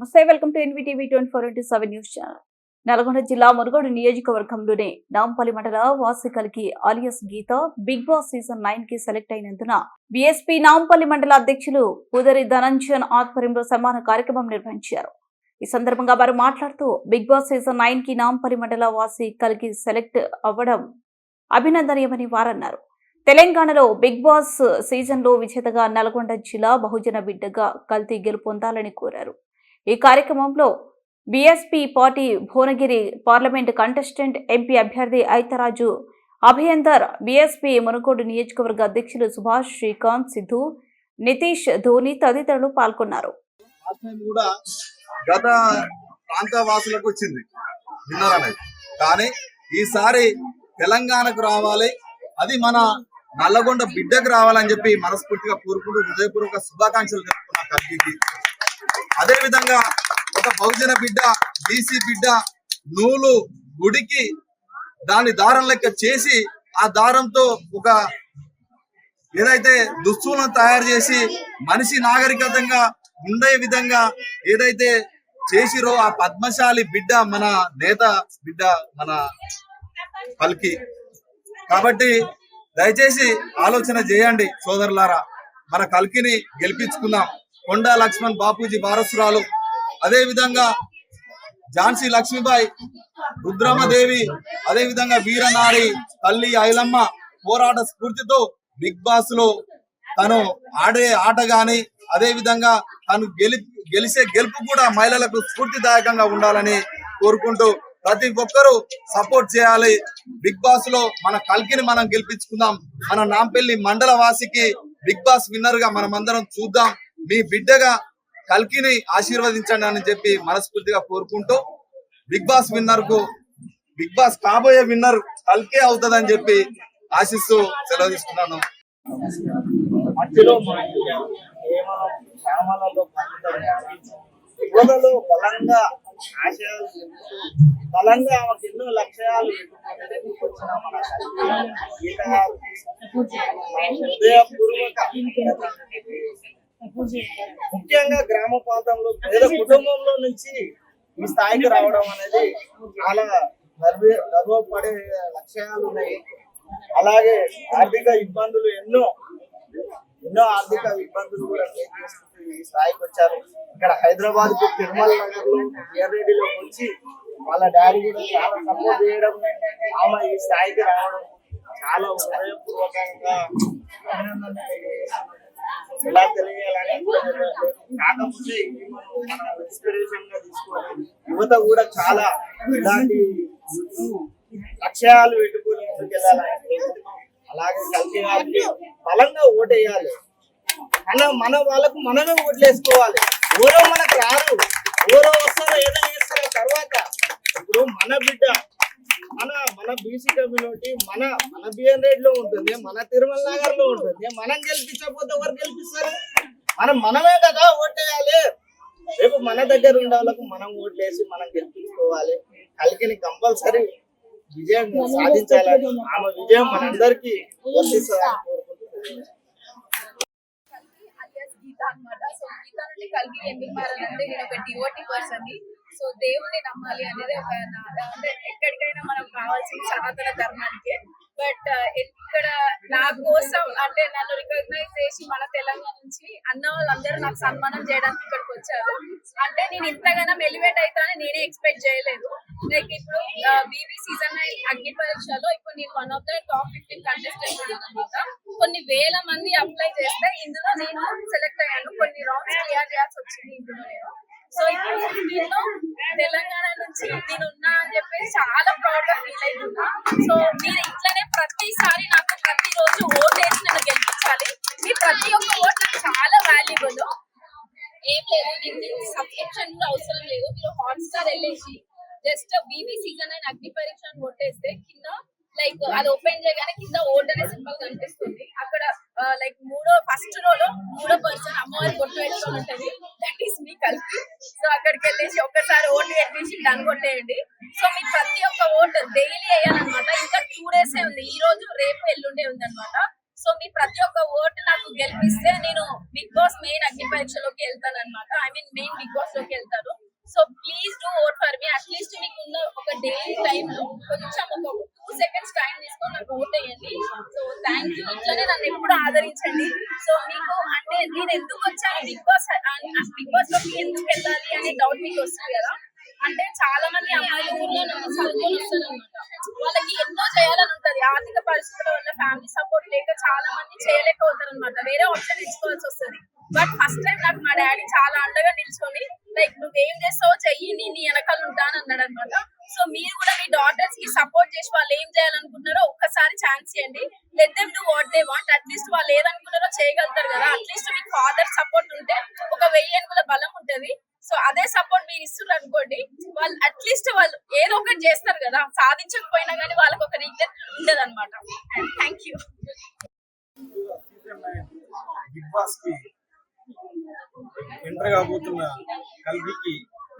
నమస్తే, welcome to NVTV 24/7 news channel. Nalgonda జిల్లా మునుగోడు నియోజకవర్గంలోని నాంపల్లి మండల వాసికల్కి ఆలియాస్ గీత బిగ్ బాస్ సీజన్ 9 కి సెలెక్ట్ అయినందున బీఎస్పీ నాంపల్లి మండల అధ్యక్షులు పూదరి ధనంజన్ ఆధ్వర్యంలో సన్మాన కార్యక్రమం నిర్వహించారు. ఈ సందర్భంగా వారు మాట్లాడుతూ బిగ్ బాస్ సీజన్ 9 కి నాంపల్లి మండల వాసికల్కి సెలెక్ట్ అవ్వడం అభినందనీయమని వారన్నారు. తెలంగాణలో బిగ్ బాస్ సీజన్ లో విజేతగా నల్గొండ జిల్లా బహుజన బిడ్డగా కల్తీ గెలుపొందాలని కోరారు. ఈ కార్యక్రమంలో BSP party Bhuvanagiri parliament contestant MP అభ్యర్థి ఐతరాజు అభయందర్, బీఎస్పీ మునుగోడు నియోజకవర్గ అధ్యక్షులు సుభాష్, శ్రీకాంత్, సిద్ధు, నితీష్, ధోని తదితరులు పాల్గొన్నారు. గత ప్రాంత వాసులకు వచ్చింది విన్నర్ అనేది, కానీ ఈసారి తెలంగాణకు రావాలి, అది మన నల్లగొండ బిడ్డకు రావాలని చెప్పి మనస్ఫూర్తిగా కోరుకుంటూ హృదయపూర్వక శుభాకాంక్షలు చెప్తున్నా కల్కి. అదే విధంగా ఒక బహుజన బిడ్డ, బీసీ బిడ్డ నూలు గుడికి దాని దారం లెక్క చేసి ఆ దారంతో ఒక ఏదైతే దుస్తులను తయారు చేసి మనిషి నాగరికతంగా ఉండే విధంగా ఏదైతే చేసిరో ఆ పద్మశాలి బిడ్డ మన నేత బిడ్డ మన కల్కి. కాబట్టి దయచేసి ఆలోచన చేయండి సోదరులారా, మన కల్కిని గెలిపించుకుందాం. కొండా లక్ష్మణ్ బాపూజీ వారసురాలు, అదే విధంగా ఝాన్సీ లక్ష్మీబాయి, రుద్రమదేవి, అదే విధంగా వీరనారి తల్లి ఐలమ్మ పోరాట స్ఫూర్తితో బిగ్ బాస్ లో తను ఆడే ఆట గాని, అదే విధంగా తను గెలిచే గెలుపు కూడా మహిళలకు స్ఫూర్తిదాయకంగా ఉండాలని కోరుకుంటూ ప్రతి ఒక్కరూ సపోర్ట్ చేయాలి. బిగ్ బాస్ లో మన కల్కిని మనం గెలిపించుకుందాం. మన నాంపల్లి మండల వాసికి బిగ్ బాస్ విన్నర్ గా మనమందరం చూద్దాం. మీ బిడ్డగా కల్కిని ఆశీర్వదించండి అని చెప్పి మనస్ఫూర్తిగా కోరుకుంటూ బిగ్ బాస్ విన్నర్ కు, బిగ్ బాస్ కాబోయే విన్నర్ కల్కే అవుతుందని చెప్పి ఆశిస్తూ సెలవు తీసుకున్నాను. బలంగా ఆశయాలు బలంగా ఆమెకు ఎన్నో లక్ష్యాలు వచ్చిన మన హృదయపూర్వక ముఖ్యంగా గ్రామ ప్రాంతంలో పేద కుటుంబంలో నుంచి ఈ స్థాయికి రావడం అనేది చాలా గర్వపడే లక్ష్యాలు ఉన్నాయి. అలాగే ఆర్థిక ఇబ్బందులు ఎన్నో ఆర్థిక ఇబ్బందులు కూడా ఫేస్ చేసుకుంటూ ఈ స్థాయికి వచ్చారు. ఇక్కడ హైదరాబాద్ కు తిరుమల నగర్ లో రెడ్డిలో వచ్చి వాళ్ళ డాడీ కూడా చాలా సపోర్ట్ చేయడం, ఆమె ఈ స్థాయికి రావడం చాలా హృదయపూర్వకంగా ఎలా తెలియాలని కాకపోతే ఇన్స్పిరేషన్ గా తీసుకోవాలి. యువత కూడా చాలా ఇలాంటి లక్ష్యాలు పెట్టుకుని ముందుకెళ్ళాలని, అలాగే కలిసి వాళ్ళకి బలంగా ఓటేయాలి. మన వాళ్ళకు మనమే ఓట్లు వేసుకోవాలి. ఎవరో మనకు రారు, ఎవరో వస్తారో ఏదైనా చేస్తారో తర్వాత. ఇప్పుడు మన బిడ్డ మన బీసీ కమ్యూనిటీ మన బిఎన్ లో ఉంటుంది, మన తిరుమల నగర్ లో ఉంటుంది. మనం గెలిపించకపోతే ఎవరు గెలిపిస్తారు? మనమే కదా ఓటేయాలి. రేపు మన దగ్గర ఉండే వాళ్ళకు మనం ఓట్లేసి మనం గెలిపించుకోవాలి. కల్కిని కంపల్సరీ విజయం సాధించాలని, ఆమె విజయం మనందరికీ వర్తిస్తుందని కోరుకుంటున్నాను. అనమాట. సో గీత నుండి కలిగి ఎందుకు మారాలంటే నేను ఒక డివోటీ పర్సన్ ని. సో దేవుణ్ణి నమ్మాలి అనేది ఒక అంటే ఎక్కడికైనా మనం కావాల్సిన సనాతన ధర్మానికి. బట్ ఇక్కడ నా కోసం అంటే నన్ను రికగ్నైజ్ చేసి మన తెలంగాణ నుంచి అన్న వాళ్ళందరూ నాకు సన్మానం చేయడానికి ఇక్కడికి వచ్చారు. అంటే నేను ఇంతగానో ఎలివేట్ అవుతానని నేనే ఎక్స్పెక్ట్ చేయలేదు. లైక్ ఇప్పుడు బీబీ సీజన్ అగ్ని పరీక్షలో ఇప్పుడు నేను one of the top 15 contestants అనమాట. కొన్ని వేల మంది అప్లై చేస్తే ఇందులో నేను సెలెక్ట్ అయ్యాను. కొన్ని రౌండ్స్ క్లియర్ చేయాల్సి వచ్చింది ఇందులో నేను. సో ఇప్పుడు దీనిలో తెలంగాణ నుంచి నేను ఉన్నా అని చెప్పేసి చాలా ప్రౌడ్ గా ఫీల్ అవుతున్నా. సో మీరు ఇట్లనే ప్రతిసారి నాకు ప్రతిరోజు ఓట్ వేసి నన్ను గెలిపించాలి. మీ ప్రతి ఒక్క ఓట్ నాకు చాలా వాల్యుబుల్. ఏం లేదు, దీనికి సబ్స్క్రిప్షన్ కూడా అవసరం లేదు. మీరు హాట్స్టార్ వెళ్ళేసి జస్ట్ బీబీ సీజన్ అయిన అగ్ని పరీక్ష అని కొట్టేస్తే కింద లైక్ అది ఓపెన్ చేయగానే కింద ఓట్ అనే సింబల్ కనిపిస్తుంది. అక్కడ లైక్ ఫస్ట్ రోలో 3వ పర్సన్ అమ్మవారి బొట్టు పెట్టుకొని ఉంటది, దట్ ఈస్ మీ కల్కి. సో అక్కడికి వెళ్ళేసి ఒక్కసారి ఓటు పెట్టేసి డన్ కొట్టేయండి. సో మీకు ప్రతి ఒక్క ఓటు డైలీ వేయాలన్నమాట. ఇంకా 2 days ఉంది, ఈ రోజు రేపు ఎల్లుండే ఉంది అనమాట. సో మీ ప్రతి ఒక్క ఓటు నాకు గెలిపిస్తే నేను బిగ్ బాస్ మెయిన్ అగ్ని పరీక్షలోకి వెళ్తాను అనమాట. I mean main Bigg Boss లోకి వెళ్తాను. So please do vote for me. At least మీకున్న ఒక డైలీ టైం లో కొంచెం ఒక 2 seconds టైం తీసుకొని నాకు ఓట్ వేయండి. So thank you. ఇట్లనే నన్ను ఎప్పుడు ఆదరించండి. సో మీకు అంటే నేను ఎందుకు వచ్చాను బిగ్ బాస్ లోకి ఎందుకు వెళ్ళాలి అనే డౌట్ మీకు వస్తుంది కదా. అంటే చాలా మంది అమ్మాయిలు ఊర్లో నుండి చదువుకొని వస్తారు అనమాట. వాళ్ళకి ఎన్నో చేయాలని ఉంటది. ఆర్థిక పరిస్థితుల వల్ల ఫ్యామిలీ సపోర్ట్ లేక చాలా మంది చేయలేకపోతారు అనమాట. వేరే ఆప్షన్ ఎంచుకోవాల్సి వస్తుంది. బట్ ఫస్ట్ టైం నాకు మా డాడీ చాలా అండగా నిల్చొని లైక్ నువ్వేం చేస్తావో చెయ్యి, నీ వెనకాల ఉంటాను అన్నాడు అనమాట. సో మీరు కూడా మీ డాటర్స్ కి సపోర్ట్ చేసి వాళ్ళు ఏం చేయాలనుకున్నారో ఒక్కసారి ఛాన్స్ ఇవ్వండి. Let them do what they want. At least వాళ్ళు ఏదనుకున్నారో చేయగలుగుతారు కదా. అట్లీస్ట్ మీకు ఫాదర్ సపోర్ట్ ఉంటే ఒక 1000 ఏనుగుల బలం ఉంటది. సో అదే సపోర్ట్ మీరు ఇస్తున్నారు అనుకోండి, వాళ్ళు అట్లీస్ట్ వాళ్ళు ఏదో ఒకటి చేస్తారు కదా. సాధించకపోయినా కానీ వాళ్ళకి ఒక రిగ్రెట్ ఉండదు అనమాట. Thank you. బిగ్ బాస్ కి ఎంటర్ కాబోతున్న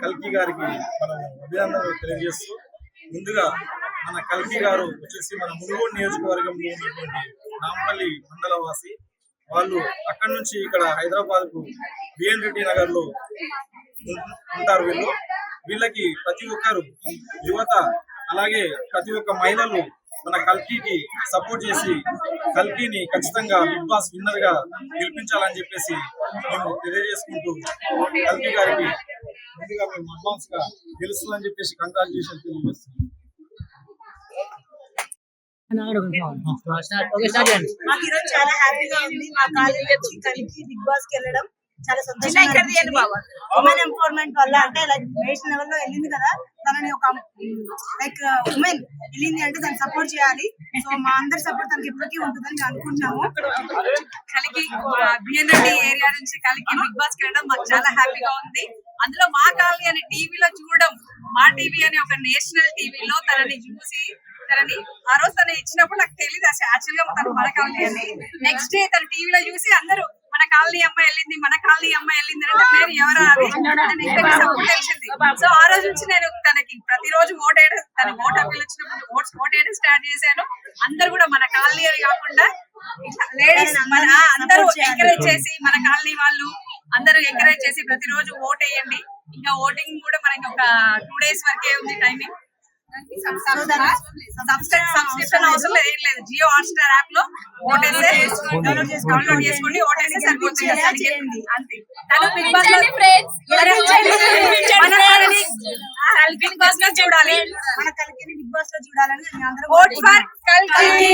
కల్కి గారికి మనం అభినందనలు తెలియజేస్తూ, ముందుగా మన కల్కి గారు వచ్చేసి మన మునుగోడు నియోజకవర్గంలో ఉన్నటువంటి నాంపల్లి మండలవాసి. వాళ్ళు అక్కడి నుంచి ఇక్కడ హైదరాబాద్ కు బిఎన్ రెడ్డి నగర్ లో ఉంటారు. వీళ్ళకి ప్రతి ఒక్కరు యువత అలాగే ప్రతి ఒక్క మహిళలు మన కల్కికి సపోర్ట్ చేసి కల్కిని ఖచ్చితంగా బిగ్ బాస్ విన్నర్ గా గెలిపించాలని చెప్పేసి మేము తెలియజేసుకుంటూ, కల్కి గారికి ముందుగా మేము అడ్వాన్స్ గా గెలుస్తుందని చెప్పేసి కంగ్రాచులేషన్ తెలియజేస్తున్నాం. మాకు ఈరోజు చాలా హ్యాపీగా ఉంది. మా కాలేజీ కలిగి బిగ్ బాస్ కి వెళ్ళడం చాలా సంతోషంగా ఉమెన్ ఎంపవర్మెంట్ వల్ల. అంటే లైక్ నేషనల్ లెవెల్ లో వెళ్ళింది కదా, తనని ఒక లైక్ ఉమెన్ వెళ్ళింది అంటే దాన్ని సపోర్ట్ చేయాలి. సో మా అందరి సపోర్ట్ తనకి ఇప్పటికీ ఉంటుందని అనుకుంటున్నాము. కలిగి బిఎన్ రెడ్డి ఏరియా నుంచి కలిగి బిగ్ బాస్ కి వెళ్ళడం మాకు చాలా హ్యాపీగా ఉంది. అందులో మా కాలనీ అని టీవీలో చూడడం, మా టీవీ అని ఒక నేషనల్ టీవీలో తనని చూసి తనని ఆ రోజు తను ఇచ్చినప్పుడు నాకు తెలియదు అసలు యాక్చువల్ గా తను మన కాలనీ అని. నెక్స్ట్ డే తన టీవీలో చూసి అందరూ మన కాలనీ అమ్మాయి వెళ్ళింది, మన కాలనీ అమ్మాయి వెళ్ళింది అంటే నేను ఎవరా అని తెలిసింది. సో ఆ రోజు నుంచి నేను తనకి ప్రతిరోజు ఓటేయడం, తన ఓట్ అప్పీల్ వచ్చినప్పుడు ఓటేయడం స్టార్ట్ చేశాను. అందరు కూడా మన కాలనీ అని కాకుండా లేడీస్ మన అందరూ ఎంకరేజ్ చేసి, మన కాలనీ వాళ్ళు అందరూ ఎంకరేజ్ చేసి ప్రతిరోజు ఓట్ వేయండి. ఇంకా ఓటింగ్ కూడా మనకి ఒక 2 days వరకే ఉంది టైమింగ్. సబ్స్క్రిప్షన్ అవసరం లేదు. జియో హాట్స్టార్ యాప్ లో ఓటేస్తే డౌన్లోడ్ చేసుకోండి, ఓటేస్తే సరిపోతుంది. అంతే. తను బిగ్ బాస్ లో చూడాలి, మన కలిగిని బిగ్ బాస్ లో చూడాలని అందరూ ఓట్ ఫర్ కల్కి.